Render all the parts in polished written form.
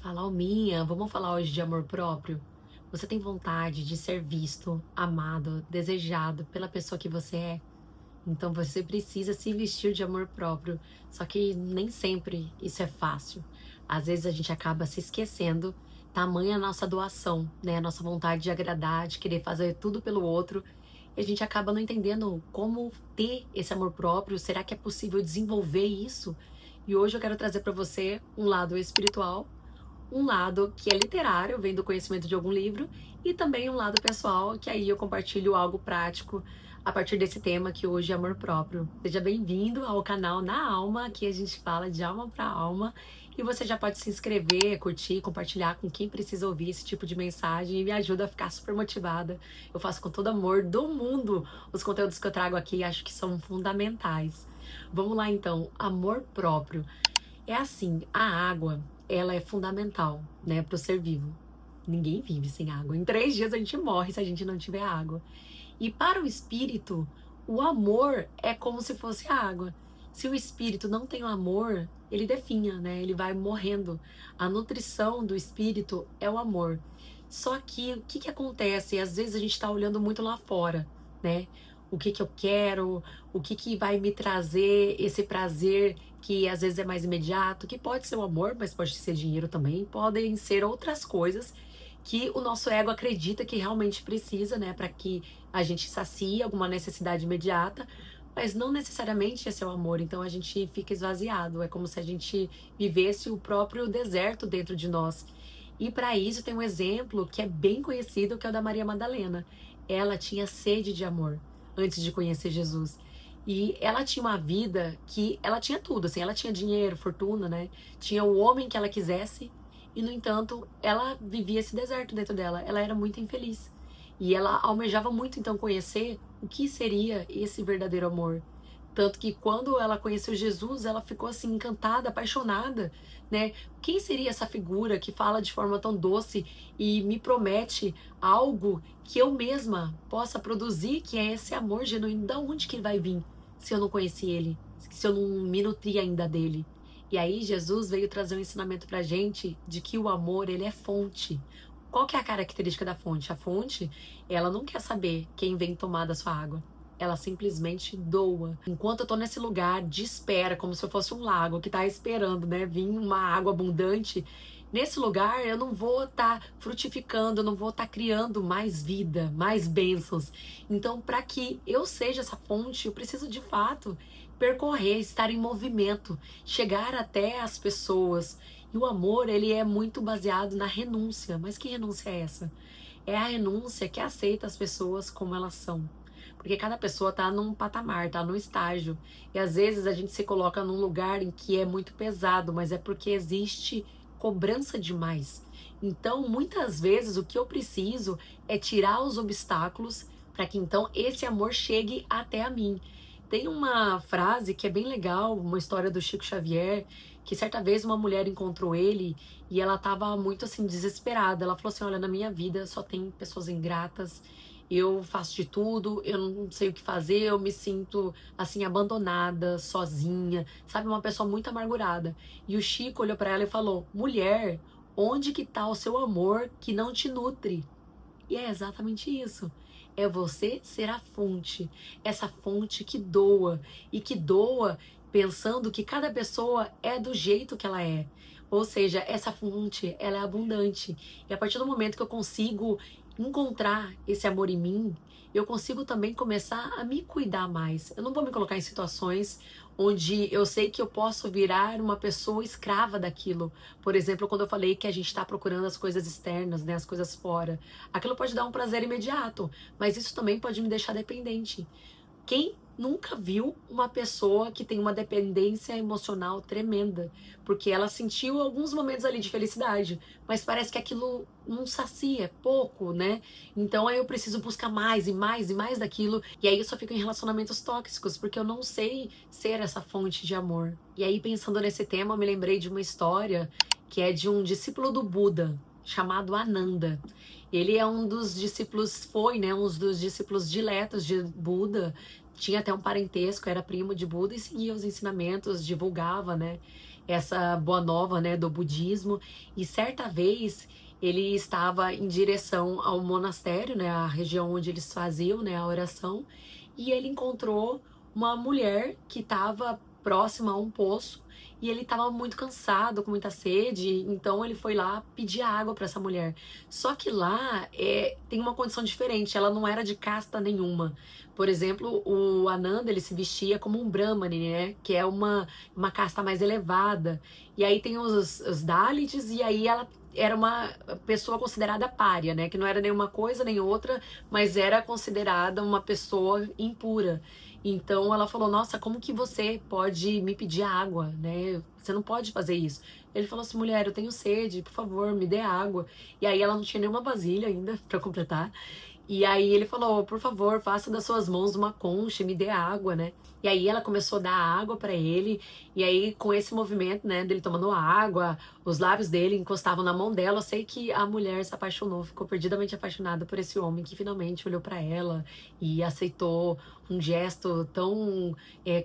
Fala, Alminha, vamos falar hoje de amor próprio? Você tem vontade de ser visto, amado, desejado pela pessoa que você é? Então você precisa se vestir de amor próprio. Só que nem sempre isso é fácil. Às vezes a gente acaba se esquecendo, tamanha a nossa doação, né? A nossa vontade de agradar, de querer fazer tudo pelo outro. E a gente acaba não entendendo como ter esse amor próprio. Será que é possível desenvolver isso? E hoje eu quero trazer para você um lado espiritual, um lado que é literário, vem do conhecimento de algum livro, e também um lado pessoal, que aí eu compartilho algo prático a partir desse tema que hoje é amor próprio. Seja bem-vindo ao canal Na Alma, aqui a gente fala de alma para alma, e você já pode se inscrever, curtir, compartilhar com quem precisa ouvir esse tipo de mensagem e me ajuda a ficar super motivada. Eu faço com todo amor do mundo os conteúdos que eu trago aqui, e acho que são fundamentais. Vamos lá então, amor próprio. É assim, a água, ela é fundamental, né, para o ser vivo. Ninguém vive sem água. Em 3 dias a gente morre se a gente não tiver água. E para o espírito, o amor é como se fosse a água. Se o espírito não tem o amor, ele definha, né? Ele vai morrendo. A nutrição do espírito é o amor. Só que o que que acontece? Às vezes a gente está olhando muito lá fora, né? O que que eu quero, o que que vai me trazer esse prazer que às vezes é mais imediato, que pode ser o amor, mas pode ser dinheiro também, podem ser outras coisas que o nosso ego acredita que realmente precisa, né, para que a gente sacie alguma necessidade imediata, mas não necessariamente esse é o amor, então a gente fica esvaziado, é como se a gente vivesse o próprio deserto dentro de nós. E para isso tem um exemplo que é bem conhecido, que é o da Maria Madalena. Ela tinha sede de amor antes de conhecer Jesus. E ela tinha uma vida que ela tinha tudo, assim, ela tinha dinheiro, fortuna, né? Tinha o homem que ela quisesse, e no entanto, ela vivia esse deserto dentro dela. Ela era muito infeliz. E ela almejava muito então conhecer o que seria esse verdadeiro amor. Tanto que quando ela conheceu Jesus, ela ficou assim encantada, apaixonada, né? Quem seria essa figura que fala de forma tão doce e me promete algo que eu mesma possa produzir, que é esse amor genuíno? Da onde que ele vai vir se eu não conheci ele? Se eu não me nutri ainda dele? E aí Jesus veio trazer um ensinamento pra gente de que o amor, ele é fonte. Qual que é a característica da fonte? A fonte, ela não quer saber quem vem tomar da sua água. Ela simplesmente doa. Enquanto eu tô nesse lugar de espera, como se eu fosse um lago que tá esperando, né, vir uma água abundante, nesse lugar eu não vou estar frutificando, eu não vou estar criando mais vida, mais bênçãos. Então, para que eu seja essa fonte, eu preciso de fato percorrer, estar em movimento, chegar até as pessoas. E o amor, ele é muito baseado na renúncia. Mas que renúncia é essa? É a renúncia que aceita as pessoas como elas são. Porque cada pessoa tá num patamar, tá num estágio. E às vezes a gente se coloca num lugar em que é muito pesado, mas é porque existe cobrança demais. Então, muitas vezes o que eu preciso é tirar os obstáculos para que então esse amor chegue até a mim. Tem uma frase que é bem legal, uma história do Chico Xavier, que certa vez uma mulher encontrou ele e ela estava muito assim desesperada. Ela falou assim: "Olha, na minha vida só tem pessoas ingratas. Eu faço de tudo, eu não sei o que fazer, eu me sinto assim abandonada, sozinha, sabe, uma pessoa muito amargurada". E o Chico olhou para ela e falou: "Mulher, onde que tá o seu amor que não te nutre?" E é exatamente isso. É você ser a fonte, essa fonte que doa e que doa pensando que cada pessoa é do jeito que ela é. Ou seja, essa fonte, ela é abundante. E a partir do momento que eu consigo encontrar esse amor em mim, eu consigo também começar a me cuidar mais. Eu não vou me colocar em situações onde eu sei que eu posso virar uma pessoa escrava daquilo. Por exemplo, quando eu falei que a gente está procurando as coisas externas, né, as coisas fora. Aquilo pode dar um prazer imediato, mas isso também pode me deixar dependente. Quem nunca viu uma pessoa que tem uma dependência emocional tremenda? Porque ela sentiu alguns momentos ali de felicidade, mas parece que aquilo não sacia, é pouco, né? Então aí eu preciso buscar mais e mais e mais daquilo, e aí eu só fico em relacionamentos tóxicos, porque eu não sei ser essa fonte de amor. E aí, pensando nesse tema, eu me lembrei de uma história que é de um discípulo do Buda, chamado Ananda. Ele é um dos discípulos, foi, né, um dos discípulos diletos de Buda, tinha até um parentesco, era primo de Buda e seguia os ensinamentos, divulgava, né? essa boa nova, né, do budismo. E certa vez ele estava em direção ao monastério, né, a região onde eles faziam, né, a oração, e ele encontrou uma mulher que estava próxima a um poço e ele estava muito cansado, com muita sede, então ele foi lá pedir água para essa mulher. Só que lá tem uma condição diferente, ela não era de casta nenhuma. Por exemplo, o Ananda, ele se vestia como um Brahmane, né? Que é uma casta mais elevada. E aí tem os Dalits, e aí ela era uma pessoa considerada pária, né? Que não era nenhuma coisa nem outra, mas era considerada uma pessoa impura. Então ela falou: Nossa, como que você pode me pedir água, né? Você não pode fazer isso. Ele falou assim: Mulher, eu tenho sede, por favor, me dê água. E aí ela não tinha nenhuma vasilha ainda para completar. E aí ele falou: Por favor, faça das suas mãos uma concha e me dê água, né? E aí ela começou a dar água para ele. E aí com esse movimento, né, dele tomando água, os lábios dele encostavam na mão dela. Eu sei que a mulher se apaixonou, ficou perdidamente apaixonada por esse homem que finalmente olhou para ela e aceitou um gesto tão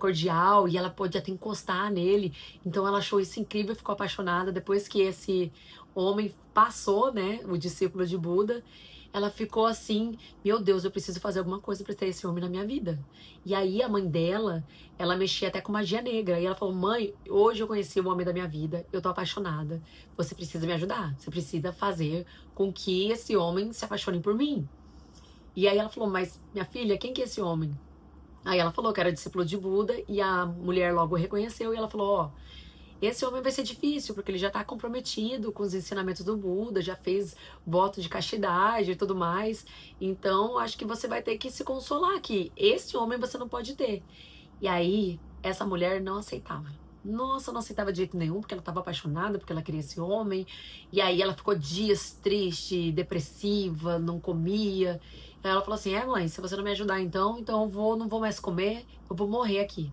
cordial, e ela pôde até encostar nele. Então ela achou isso incrível, ficou apaixonada. Depois que esse homem passou, né, o discípulo de Buda, ela ficou assim: Meu Deus, eu preciso fazer alguma coisa para ter esse homem na minha vida. E aí a mãe dela, ela mexia até com magia negra. E ela falou: Mãe, hoje eu conheci o homem da minha vida, eu tô apaixonada. Você precisa me ajudar. Você precisa fazer com que esse homem se apaixone por mim. E aí ela falou: Mas minha filha, quem que é esse homem? Aí ela falou que era discípulo de Buda, e a mulher logo reconheceu, e ela falou: Ó, esse homem vai ser difícil, porque ele já está comprometido com os ensinamentos do Buda, já fez voto de castidade e tudo mais. Então, acho que você vai ter que se consolar que esse homem você não pode ter. E aí, essa mulher não aceitava. Nossa, não aceitava de jeito nenhum, porque ela estava apaixonada, porque ela queria esse homem. E aí ela ficou dias triste, depressiva, não comia. Aí ela falou assim: Mãe, se você não me ajudar então não vou mais comer, eu vou morrer aqui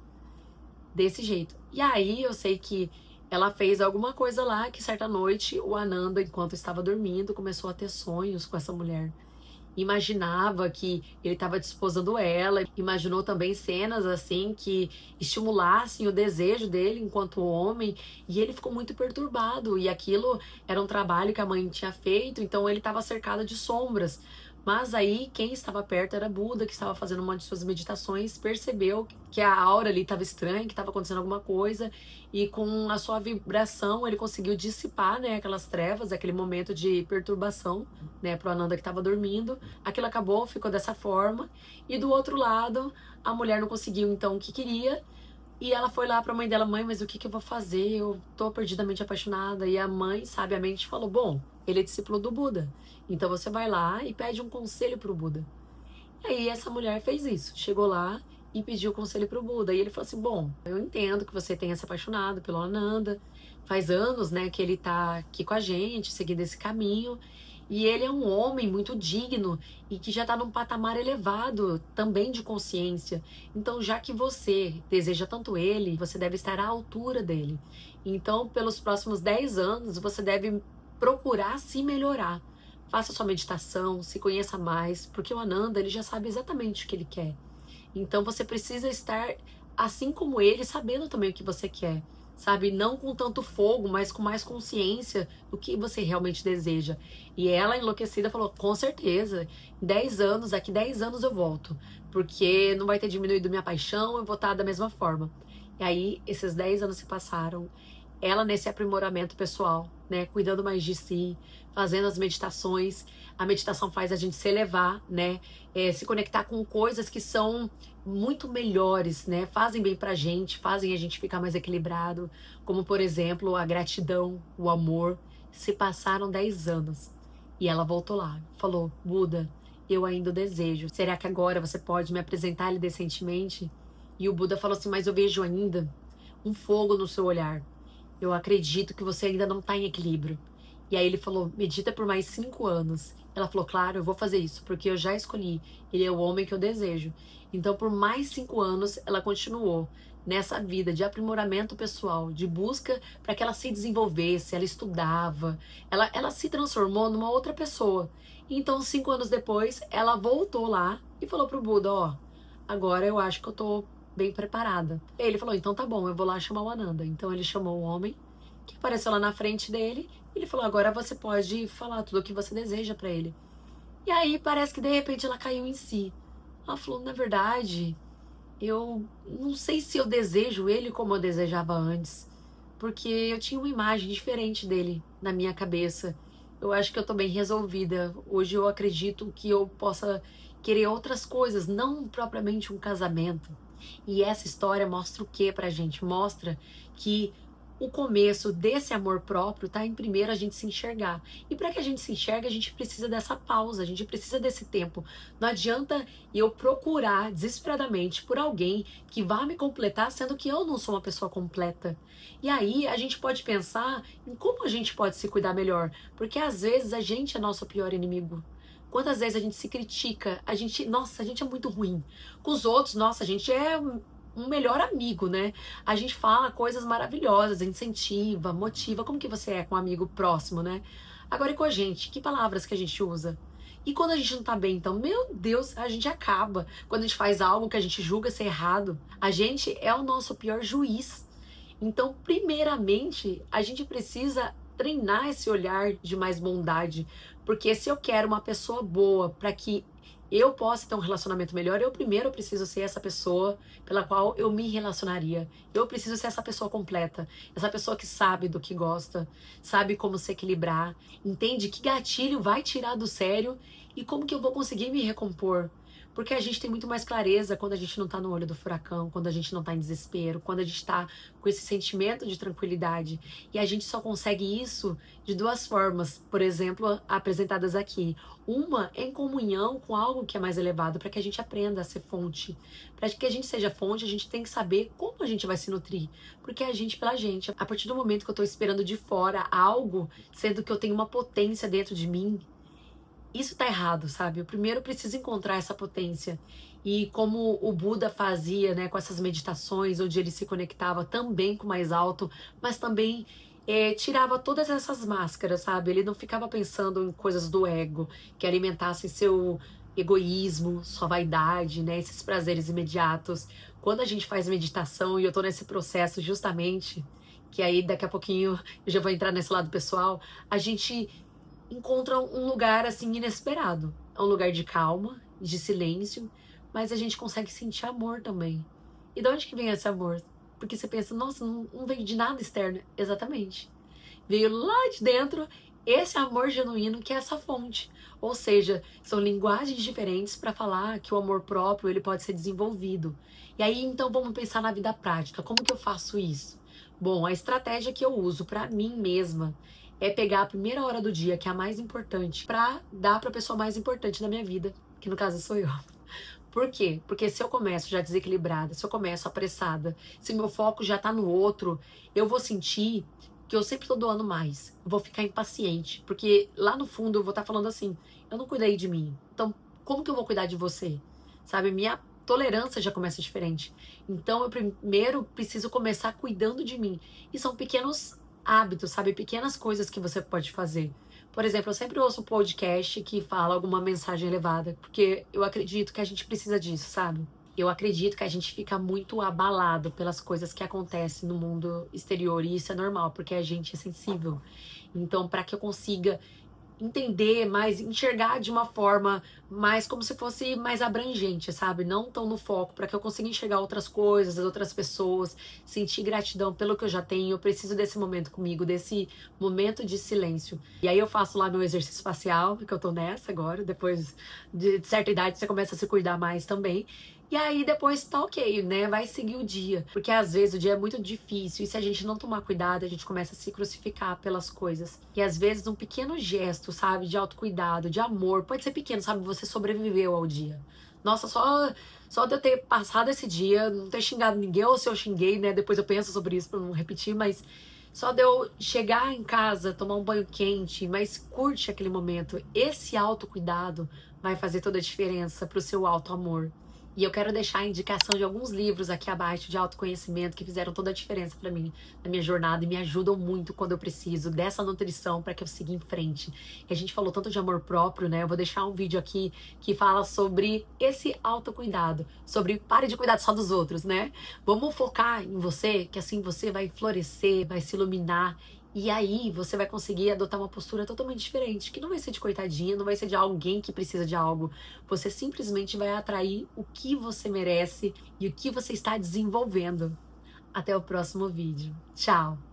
desse jeito. E aí eu sei que ela fez alguma coisa lá, que certa noite o Ananda, enquanto estava dormindo, começou a ter sonhos com essa mulher. Imaginava que ele estava desposando ela, imaginou também cenas assim que estimulassem o desejo dele enquanto homem, e ele ficou muito perturbado. E aquilo era um trabalho que a mãe tinha feito, então ele estava cercado de sombras. Mas aí quem estava perto era Buda, que estava fazendo uma de suas meditações, percebeu que a aura ali estava estranha, que estava acontecendo alguma coisa, e com a sua vibração ele conseguiu dissipar, né, aquelas trevas, aquele momento de perturbação, né, pro Ananda que estava dormindo. Aquilo acabou, ficou dessa forma. E do outro lado, a mulher não conseguiu então o que queria. E ela foi lá pra mãe dela: Mãe, mas o que que eu vou fazer? Eu tô perdidamente apaixonada. E a mãe, sabiamente, falou: Bom, ele é discípulo do Buda. Então você vai lá e pede um conselho pro Buda. E aí essa mulher fez isso. Chegou lá e pediu conselho pro Buda. E ele falou assim: Bom, eu entendo que você tenha se apaixonado pelo Ananda. Faz anos, né, que ele tá aqui com a gente, seguindo esse caminho. E ele é um homem muito digno e que já está num patamar elevado também de consciência. Então, já que você deseja tanto ele, você deve estar à altura dele. Então, pelos próximos 10 anos, você deve procurar se melhorar. Faça sua meditação, se conheça mais, porque o Ananda, ele já sabe exatamente o que ele quer. Então, você precisa estar, assim como ele, sabendo também o que você quer. Sabe, não com tanto fogo, mas com mais consciência do que você realmente deseja. E ela, enlouquecida, falou: Com certeza, em 10 anos, daqui 10 anos eu volto, porque não vai ter diminuído minha paixão, eu vou estar da mesma forma. E aí, esses 10 anos se passaram, ela nesse aprimoramento pessoal, né, cuidando mais de si, fazendo as meditações. A meditação faz a gente se elevar, né, se conectar com coisas que são muito melhores, né, fazem bem pra gente, fazem a gente ficar mais equilibrado, como por exemplo a gratidão, o amor. Se passaram 10 anos e ela voltou lá, falou: Buda, eu ainda o desejo, será que agora você pode me apresentar ele decentemente? E o Buda falou assim: Mas eu vejo ainda um fogo no seu olhar, eu acredito que você ainda não está em equilíbrio. E aí ele falou: Medita por mais 5 anos. Ela falou: Claro, eu vou fazer isso, porque eu já escolhi. Ele é o homem que eu desejo. Então, por mais 5 anos, ela continuou nessa vida de aprimoramento pessoal, de busca para que ela se desenvolvesse. Ela estudava, ela se transformou numa outra pessoa. Então, 5 anos depois, ela voltou lá e falou pro Buda: Ó, agora eu acho que eu tô bem preparada. E aí ele falou, então tá bom, eu vou lá chamar o Ananda. Então ele chamou o homem, que apareceu lá na frente dele, e ele falou, agora você pode falar tudo o que você deseja pra ele. E aí parece que de repente ela caiu em si. Ela falou, na verdade, eu não sei se eu desejo ele como eu desejava antes, porque eu tinha uma imagem diferente dele na minha cabeça. Eu acho que eu tô bem resolvida. Hoje eu acredito que eu possa querer outras coisas, não propriamente um casamento. E essa história mostra o que pra gente? Mostra que o começo desse amor próprio tá em primeiro a gente se enxergar. E para que a gente se enxergue, a gente precisa dessa pausa, a gente precisa desse tempo. Não adianta eu procurar desesperadamente por alguém que vá me completar, sendo que eu não sou uma pessoa completa. E aí a gente pode pensar em como a gente pode se cuidar melhor, porque às vezes a gente é nosso pior inimigo. Quantas vezes a gente se critica, nossa, a gente é muito ruim. Com os outros, nossa, a gente é um melhor amigo, né? A gente fala coisas maravilhosas, incentiva, motiva. Como que você é com um amigo próximo, né? Agora e com a gente, que palavras que a gente usa? E quando a gente não tá bem, então, meu Deus, a gente acaba. Quando a gente faz algo que a gente julga ser errado, a gente é o nosso pior juiz. Então, primeiramente, a gente precisa treinar esse olhar de mais bondade, porque se eu quero uma pessoa boa para que eu possa ter um relacionamento melhor, eu primeiro preciso ser essa pessoa pela qual eu me relacionaria. Eu preciso ser essa pessoa completa, essa pessoa que sabe do que gosta, sabe como se equilibrar, entende que gatilho vai tirar do sério e como que eu vou conseguir me recompor. Porque a gente tem muito mais clareza quando a gente não tá no olho do furacão, quando a gente não tá em desespero, quando a gente tá com esse sentimento de tranquilidade. E a gente só consegue isso de duas formas, por exemplo, apresentadas aqui. Uma é em comunhão com algo que é mais elevado, para que a gente aprenda a ser fonte. Para que a gente seja fonte, a gente tem que saber como a gente vai se nutrir. Porque é a gente pela gente. A partir do momento que eu tô esperando de fora algo, sendo que eu tenho uma potência dentro de mim, isso tá errado, sabe? Eu primeiro preciso encontrar essa potência. E como o Buda fazia, né, com essas meditações, onde ele se conectava também com o mais alto, mas também tirava todas essas máscaras, sabe? Ele não ficava pensando em coisas do ego, que alimentassem seu egoísmo, sua vaidade, né, esses prazeres imediatos. Quando a gente faz meditação, e eu tô nesse processo justamente, que aí daqui a pouquinho eu já vou entrar nesse lado pessoal, a gente encontra um lugar assim inesperado. É um lugar de calma, de silêncio, mas a gente consegue sentir amor também. E de onde que vem esse amor? Porque você pensa, nossa, não veio de nada externo. Exatamente. Veio lá de dentro esse amor genuíno que é essa fonte. Ou seja, são linguagens diferentes para falar que o amor próprio ele pode ser desenvolvido. E aí então vamos pensar na vida prática. Como que eu faço isso? Bom, a estratégia que eu uso para mim mesma é pegar a primeira hora do dia, que é a mais importante, para dar para a pessoa mais importante da minha vida, que no caso sou eu. Por quê? Porque se eu começo já desequilibrada, se eu começo apressada, se meu foco já tá no outro, eu vou sentir que eu sempre tô doando mais. Eu vou ficar impaciente, porque lá no fundo eu vou estar falando assim, eu não cuidei de mim. Então, como que eu vou cuidar de você? Sabe, minha tolerância já começa diferente. Então, eu primeiro preciso começar cuidando de mim. E são pequenos hábitos, sabe, pequenas coisas que você pode fazer. Por exemplo, eu sempre ouço um podcast que fala alguma mensagem elevada, porque eu acredito que a gente precisa disso, sabe? Eu acredito que a gente fica muito abalado pelas coisas que acontecem no mundo exterior, e isso é normal, porque a gente é sensível. Então, para que eu consiga entender mais, enxergar de uma forma mais como se fosse mais abrangente, sabe? Não tão no foco, para que eu consiga enxergar outras coisas, as outras pessoas, sentir gratidão pelo que eu já tenho. Eu preciso desse momento comigo, desse momento de silêncio. E aí eu faço lá meu exercício facial, que eu tô nessa agora, depois de certa idade você começa a se cuidar mais também. E aí depois tá ok, né? Vai seguir o dia. Porque às vezes o dia é muito difícil e se a gente não tomar cuidado, a gente começa a se crucificar pelas coisas. E às vezes um pequeno gesto, sabe, de autocuidado, de amor, pode ser pequeno, sabe? Você sobreviveu ao dia. Nossa, só de eu ter passado esse dia, não ter xingado ninguém, ou se eu xinguei, né? Depois eu penso sobre isso pra não repetir, mas só de eu chegar em casa, tomar um banho quente, mas curte aquele momento. Esse autocuidado vai fazer toda a diferença pro seu auto amor. E eu quero deixar a indicação de alguns livros aqui abaixo de autoconhecimento que fizeram toda a diferença para mim na minha jornada e me ajudam muito quando eu preciso dessa nutrição para que eu siga em frente. E a gente falou tanto de amor próprio, né? Eu vou deixar um vídeo aqui que fala sobre esse autocuidado, sobre pare de cuidar só dos outros, né? Vamos focar em você, que assim você vai florescer, vai se iluminar. E aí você vai conseguir adotar uma postura totalmente diferente, que não vai ser de coitadinha, não vai ser de alguém que precisa de algo. Você simplesmente vai atrair o que você merece e o que você está desenvolvendo. Até o próximo vídeo. Tchau!